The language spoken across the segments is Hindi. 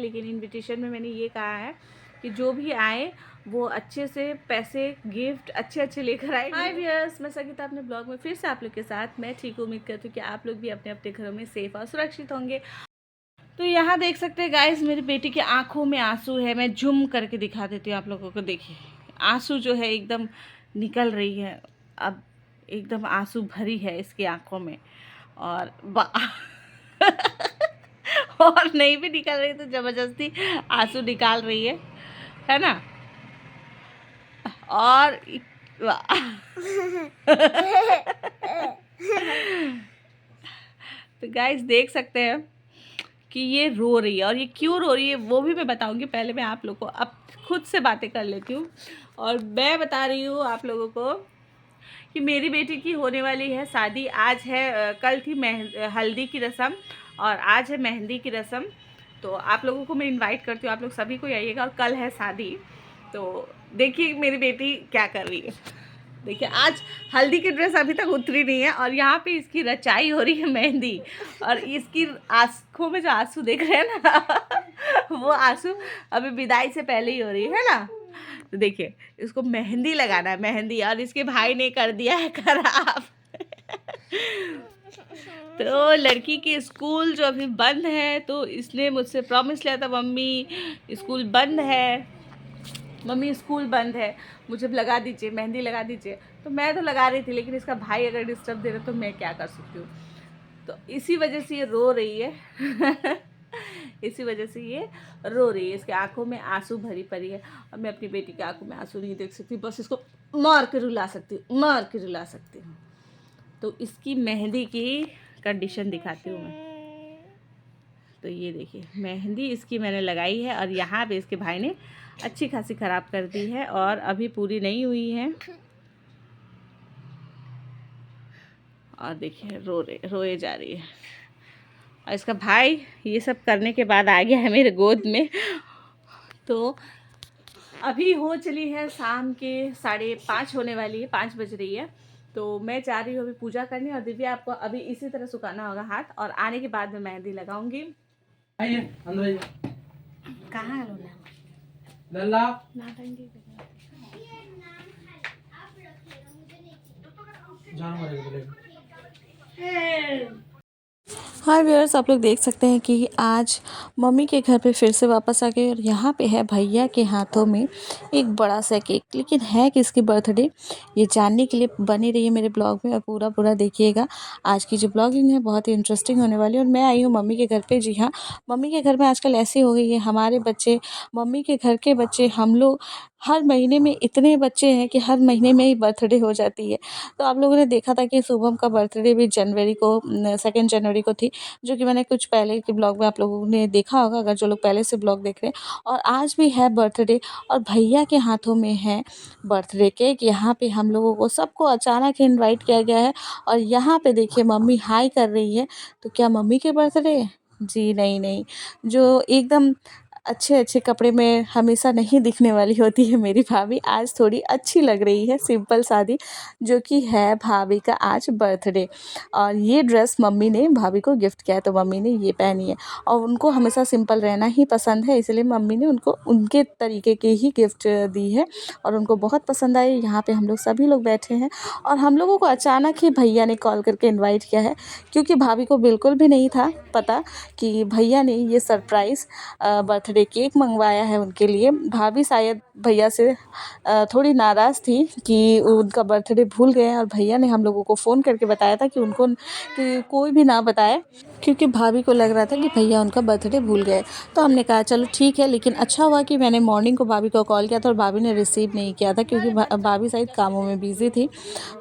लेकिन इनविटेशन में मैंने ये कहा है कि जो भी आए वो अच्छे से पैसे गिफ्ट अच्छे लेकर आए। हाय व्यूअर्स, मैं संगीता अपने ब्लॉग में फिर से आप लोग के साथ। मैं ठीक उम्मीद करती हूँ कि आप लोग भी अपने अपने घरों में सेफ और सुरक्षित होंगे। तो यहाँ देख सकते हैं गाइस, मेरी बेटी की आंखों में आंसू है। मैं जूम करके दिखा देती हूँ आप लोगों को। देखिए आंसू जो है एकदम निकल रही है, अब एकदम आंसू भरी है इसकी आंखों में। और और नहीं भी निकल रही तो ज़बरदस्ती आंसू निकाल रही है ना। और तो गाइस देख सकते हैं कि ये रो रही है, और ये क्यों रो रही है वो भी मैं बताऊंगी। पहले मैं आप लोग को अब खुद से बातें कर लेती हूँ, और मैं बता रही हूँ आप लोगों को कि मेरी बेटी की होने वाली है शादी। आज है, कल थी हल्दी की रस्म और आज है मेहंदी की रस्म। तो आप लोगों को मैं इनवाइट करती हूँ, आप लोग सभी को आइएगा, और कल है शादी। तो देखिए मेरी बेटी क्या कर रही है। देखिए आज हल्दी की ड्रेस अभी तक उतरी नहीं है, और यहाँ पे इसकी रचाई हो रही है मेहंदी, और इसकी आंखों में जो आंसू देख रहे हैं ना वो आंसू अभी विदाई से पहले ही हो रही है ना। तो देखिए इसको मेहंदी लगाना है, मेहंदी, और इसके भाई ने कर दिया है खराब। तो लड़की के स्कूल जो अभी बंद है, तो इसने मुझसे प्रॉमिस लिया था, मम्मी स्कूल बंद है, मम्मी स्कूल बंद है, मुझे लगा दीजिए, मेहंदी लगा दीजिए। तो मैं तो लगा रही थी, लेकिन इसका भाई अगर डिस्टर्ब दे रहा तो मैं क्या कर सकती हूँ। तो इसी वजह से ये रो रही है इसी वजह से ये रो रही है, इसके आंखों में आंसू भरी पड़ी है। और मैं अपनी बेटी की आंखों में आंसू नहीं देख सकती, बस इसको मार के रुला सकती हूँ, मार के रुला सकती हूँ। तो इसकी मेहंदी की कंडीशन दिखाती हूँ मैं। तो ये देखिए मेहंदी इसकी मैंने लगाई है, और यहाँ पे इसके भाई ने अच्छी खासी ख़राब कर दी है, और अभी पूरी नहीं हुई है। और देखिए रोए जा रही है, और इसका भाई ये सब करने के बाद आ गया है मेरे गोद में। तो अभी हो चली है शाम के 5:30 होने वाली है, 5 बज रही है। तो मैं जा रही हूँ अभी पूजा करने, और दिव्या आपको अभी इसी तरह सुखाना होगा हाथ, और आने के बाद में मेहंदी लगाऊंगी। आइए अंदर आइए। कहाँ है लोना? लल्ला जानवर है बोलेगा। हाय व्यूअर्स, आप लोग देख सकते हैं कि आज मम्मी के घर पे फिर से वापस आ गए, और यहाँ पे है भैया के हाथों में एक बड़ा सा केक। लेकिन है किसकी बर्थडे, ये जानने के लिए बने रहिए मेरे ब्लॉग में, और पूरा देखिएगा। आज की जो ब्लॉगिंग है बहुत ही इंटरेस्टिंग होने वाली है। और मैं आई हूँ मम्मी के घर पे। जी हाँ, मम्मी के घर में आजकल ऐसे हो गई है, हमारे बच्चे, मम्मी के घर के बच्चे, हम लोग हर महीने में इतने बच्चे हैं कि हर महीने में ही बर्थडे हो जाती है। तो आप लोगों ने देखा था कि शुभम का बर्थडे भी 2 जनवरी को थी, जो कि मैंने कुछ पहले के ब्लॉग में आप लोगों ने देखा होगा, अगर जो लोग पहले से ब्लॉग देख रहे हैं। और आज भी है बर्थडे, और भैया के हाथों में है बर्थडे केक। यहाँ पे हम लोगों को सबको अचानक ही इनवाइट किया गया है, और यहाँ पे देखिए मम्मी हाई कर रही है। तो क्या मम्मी के बर्थडे? जी नहीं, जो एकदम अच्छे कपड़े में हमेशा नहीं दिखने वाली होती है मेरी भाभी, आज थोड़ी अच्छी लग रही है, सिंपल सादी, जो कि है भाभी का आज बर्थडे। और ये ड्रेस मम्मी ने भाभी को गिफ्ट किया है, तो मम्मी ने ये पहनी है। और उनको हमेशा सिंपल रहना ही पसंद है, इसलिए मम्मी ने उनको उनके तरीके के ही गिफ्ट दी है, और उनको बहुत पसंद आई। यहाँ पे हम लोग सभी लोग बैठे हैं, और हम लोगों को अचानक ही भैया ने कॉल करके इन्वाइट किया है, क्योंकि भाभी को बिल्कुल भी नहीं था पता कि भैया ने ये सरप्राइज़ बर्थडे केक मंगवाया है उनके लिए। भाभी शायद भैया से थोड़ी नाराज़ थी कि उनका बर्थडे भूल गए हैं, और भैया ने हम लोगों को फ़ोन करके बताया था कि उनको कि कोई भी ना बताए, क्योंकि भाभी को लग रहा था कि भैया उनका बर्थडे भूल गए। तो हमने कहा चलो ठीक है, लेकिन अच्छा हुआ कि मैंने मॉर्निंग को भाभी को कॉल किया था, और भाभी ने रिसीव नहीं किया था, क्योंकि भाभी शायद कामों में बिज़ी थी।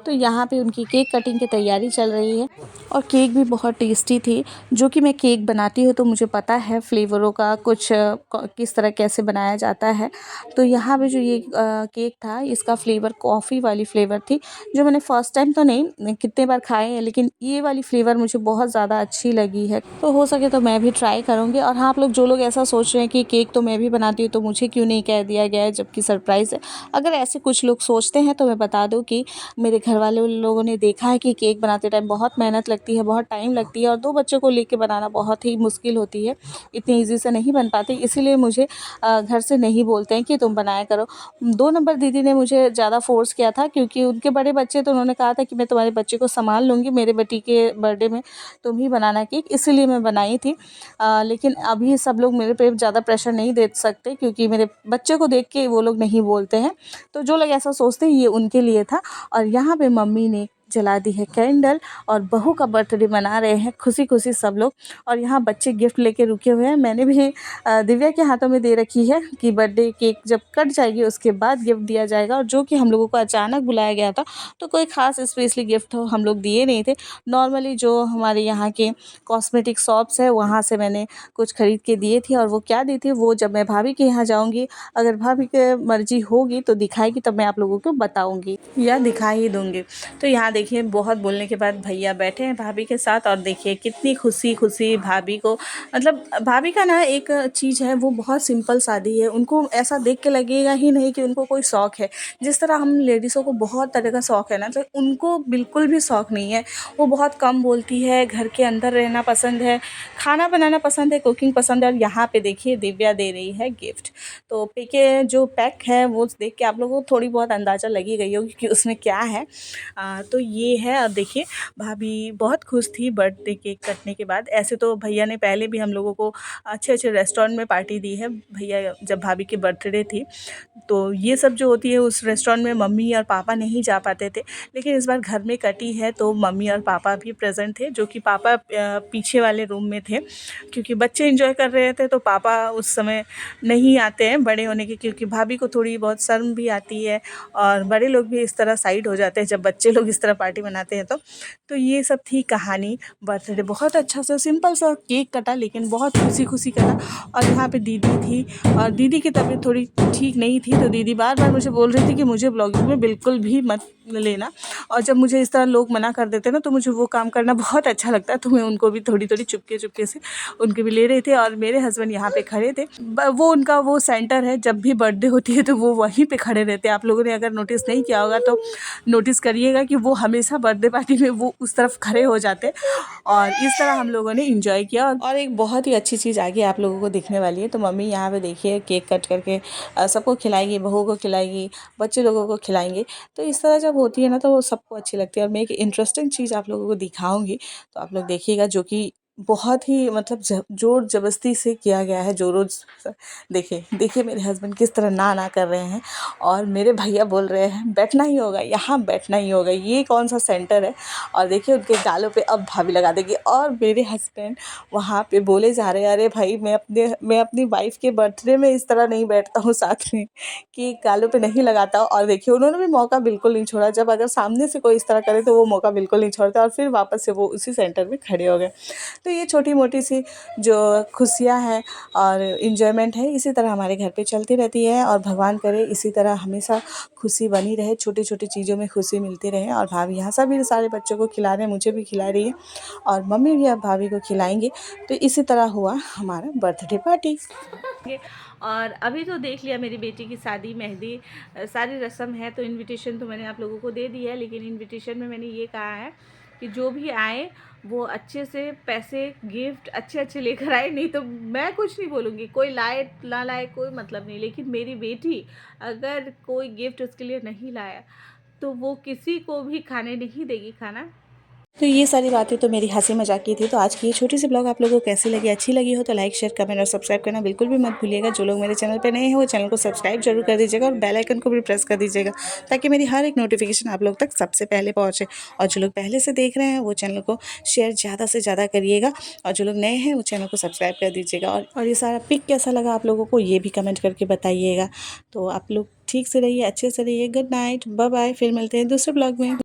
तो यहाँ पे उनकी केक कटिंग की तैयारी चल रही है, और केक भी बहुत टेस्टी थी। जो कि मैं केक बनाती हूँ तो मुझे पता है फ्लेवरों का कुछ किस तरह कैसे बनाया जाता है। तो यहाँ पे जो ये केक था, इसका फ्लेवर कॉफ़ी वाली फ्लेवर थी, जो मैंने फ़र्स्ट टाइम तो नहीं कितने बार खाए हैं, लेकिन ये वाली फ्लेवर मुझे बहुत ज़्यादा अच्छी लगी है। तो हो सके तो मैं भी ट्राई करूँगी। और हाँ, आप लोग जो लोग ऐसा सोच रहे हैं कि केक तो मैं भी बनाती हूँ, तो मुझे क्यों नहीं कह दिया गया है जबकि सरप्राइज़ है। अगर ऐसे कुछ लोग सोचते हैं तो मैं बता दूँ कि मेरे घर वाले लोगों ने देखा है कि केक बनाते टाइम बहुत मेहनत लगती है, बहुत टाइम लगती है, और 2 बच्चों को लेके बनाना बहुत ही मुश्किल होती है, इतनी ईज़ी से नहीं बन पाती। इसीलिए मुझे घर से नहीं बोलते हैं कि तुम बनाया करो। 2 नंबर दीदी ने मुझे ज़्यादा फ़ोर्स किया था क्योंकि उनके बड़े बच्चे, तो उन्होंने कहा था कि मैं तुम्हारे बच्चे को सँभाल लूँगी, मेरे बेटी के बर्थडे में तुम ही बनाना केक, इसीलिए मैं बनाई थी। लेकिन अभी सब लोग मेरे पे ज़्यादा प्रेशर नहीं दे सकते क्योंकि मेरे बच्चे को देख के वो लोग नहीं बोलते हैं। तो जो लोग ऐसा सोचते हैं ये उनके लिए था। और यहाँ पे मम्मी ने जला दी है कैंडल और बहू का बर्थडे मना रहे हैं खुशी-खुशी सब लोग। और यहाँ बच्चे गिफ्ट लेके रुके हुए हैं। मैंने भी दिव्या के हाथों में दे रखी है कि बर्थडे केक जब कट जाएगी उसके बाद गिफ्ट दिया जाएगा। और जो कि हम लोगों को अचानक बुलाया गया था, तो कोई ख़ास स्पेशली गिफ्ट हम लोग दिए नहीं थे। नॉर्मली जो हमारे यहाँ के कॉस्मेटिक शॉप्स है वहाँ से मैंने कुछ ख़रीद के दिए थे। और वो क्या दी थी वो जब मैं भाभी के यहाँ जाऊँगी, अगर भाभी की मर्ज़ी होगी तो दिखाएगी, तब मैं आप लोगों को बताऊँगी या दिखा ही दूँगी। तो यहाँ देखिए बहुत बोलने के बाद भैया बैठे हैं भाभी के साथ और देखिए कितनी खुशी खुशी भाभी को, मतलब भाभी का ना एक चीज़ है, वो बहुत सिंपल शादी है। उनको ऐसा देख के लगेगा ही नहीं कि उनको कोई शौक़ है। जिस तरह हम लेडीज़ों को बहुत तरह का शौक़ है ना, तो उनको बिल्कुल भी शौक़ नहीं है। वो बहुत कम बोलती है, घर के अंदर रहना पसंद है, खाना बनाना पसंद है, कुकिंग पसंद है। और यहाँ पे देखिए दिव्या दे रही है गिफ्ट। तो के जो पैक है वो देख के आप लोगों को थोड़ी बहुत अंदाज़ा लगी गई होगी कि उसमें क्या है। तो ये है। और देखिए भाभी बहुत खुश थी बर्थडे केक कटने के बाद। ऐसे तो भैया ने पहले भी हम लोगों को अच्छे अच्छे रेस्टोरेंट में पार्टी दी है। भैया जब भाभी की बर्थडे थी तो ये सब जो होती है उस रेस्टोरेंट में मम्मी और पापा नहीं जा पाते थे, लेकिन इस बार घर में कटी है तो मम्मी और पापा भी प्रेजेंट थे, जो कि पापा पीछे वाले रूम में थे क्योंकि बच्चे एंजॉय कर रहे थे। तो पापा उस समय नहीं आते हैं बड़े होने के, क्योंकि भाभी को थोड़ी बहुत शर्म भी आती है और बड़े लोग भी इस तरह साइड हो जाते हैं जब बच्चे लोग इस तरह पार्टी मनाते हैं। तो ये सब थी कहानी। बर्थडे बहुत अच्छा सा सिंपल सा केक कटा, लेकिन बहुत खुशी खुशी कटा। और यहाँ पे दीदी थी और दीदी की तबीयत थोड़ी ठीक नहीं थी, तो दीदी बार बार मुझे बोल रही थी कि मुझे ब्लॉगिंग में बिल्कुल भी मत लेना। और जब मुझे इस तरह लोग मना कर देते ना तो मुझे वो काम करना बहुत अच्छा लगता है, तो मैं उनको भी थोड़ी थोड़ी चुपके चुपके से उनके भी ले रहे थे। और मेरे हस्बैंड यहाँ पे खड़े थे। वो उनका वो सेंटर है, जब भी बर्थडे होती है तो वो वहीं पे खड़े रहते हैं। आप लोगों ने अगर नोटिस नहीं किया होगा तो नोटिस करिएगा कि वो हमेशा बर्थडे पार्टी में वो उस तरफ खड़े हो जाते हैं। और इस तरह हम लोगों ने इंजॉय किया। और एक बहुत ही अच्छी चीज़ आगे आप लोगों को दिखने वाली है। तो मम्मी यहाँ पे देखिए केक कट करके सबको खिलाएगी, बहू को खिलाएगी, बच्चे लोगों को खिलाएंगे। तो इस तरह जब होती है ना तो वो सबको अच्छी लगती है। और मैं एक इंटरेस्टिंग चीज़ आप लोगों को दिखाऊंगी, तो आप लोग देखिएगा, जो कि बहुत ही मतलब जोर ज़बरदस्ती से किया गया है। जोरों देखिए मेरे हस्बैंड किस तरह ना ना कर रहे हैं और मेरे भैया बोल रहे हैं बैठना ही होगा, यहाँ बैठना ही होगा, ये कौन सा सेंटर है। और देखिए उनके गालों पे अब भाभी लगा देगी। और मेरे हस्बैंड वहाँ पे बोले जा रहे हैं, अरे भाई मैं अपनी वाइफ के बर्थडे में इस तरह नहीं बैठता हूँ साथ में कि गालों पे नहीं लगाता हूँ। और देखिए उन्होंने भी मौका बिल्कुल नहीं छोड़ा। जब अगर सामने से कोई इस तरह करे तो वो मौका बिल्कुल नहीं छोड़ते और फिर वापस से वो उसी सेंटर में खड़े हो गए। तो ये छोटी मोटी सी जो खुशियाँ हैं और इन्जॉयमेंट है, इसी तरह हमारे घर पे चलती रहती है। और भगवान करे इसी तरह हमेशा खुशी बनी रहे, छोटी छोटी चीज़ों में खुशी मिलती रहे। और भाभी यहाँ सभी सारे बच्चों को खिला रहे हैं, मुझे भी खिला रही है और मम्मी भी अब भाभी को खिलाएंगे। तो इसी तरह हुआ हमारा बर्थडे पार्टी। और अभी तो देख लिया मेरी बेटी की शादी, मेहंदी, सारी रस्म है। तो इनविटेशन तो मैंने आप लोगों को दे दी है, लेकिन इनविटेशन में मैंने ये कहा है कि जो भी आए वो अच्छे से पैसे गिफ्ट अच्छे लेकर आए। नहीं तो मैं कुछ नहीं बोलूँगी, कोई लाए ना लाए कोई मतलब नहीं, लेकिन मेरी बेटी अगर कोई गिफ्ट उसके लिए नहीं लाया तो वो किसी को भी खाने नहीं देगी खाना। तो ये सारी बातें तो मेरी हंसी मजाक की थी। तो आज की ये छोटी सी ब्लॉग आप लोगों को कैसी लगी, अच्छी लगी हो तो लाइक शेयर कमेंट और सब्सक्राइब करना बिल्कुल भी मत भूलिएगा। जो लोग मेरे चैनल पे नए हैं वो चैनल को सब्सक्राइब जरूर कर दीजिएगा और बेल आइकन को भी प्रेस कर दीजिएगा, ताकि मेरी हर एक नोटिफिकेशन आप लोग तक सबसे पहले पहुँचे। और जो लोग पहले से देख रहे हैं वो चैनल को शेयर ज़्यादा से ज़्यादा करिएगा और जो लोग नए हैं वो चैनल को सब्सक्राइब कर दीजिएगा। और ये सारा पिक कैसा लगा आप लोगों को ये भी कमेंट करके बताइएगा। तो आप लोग ठीक से रहिए, अच्छे से रहिए। Good night, bye bye. फिर मिलते हैं दूसरे ब्लॉग में।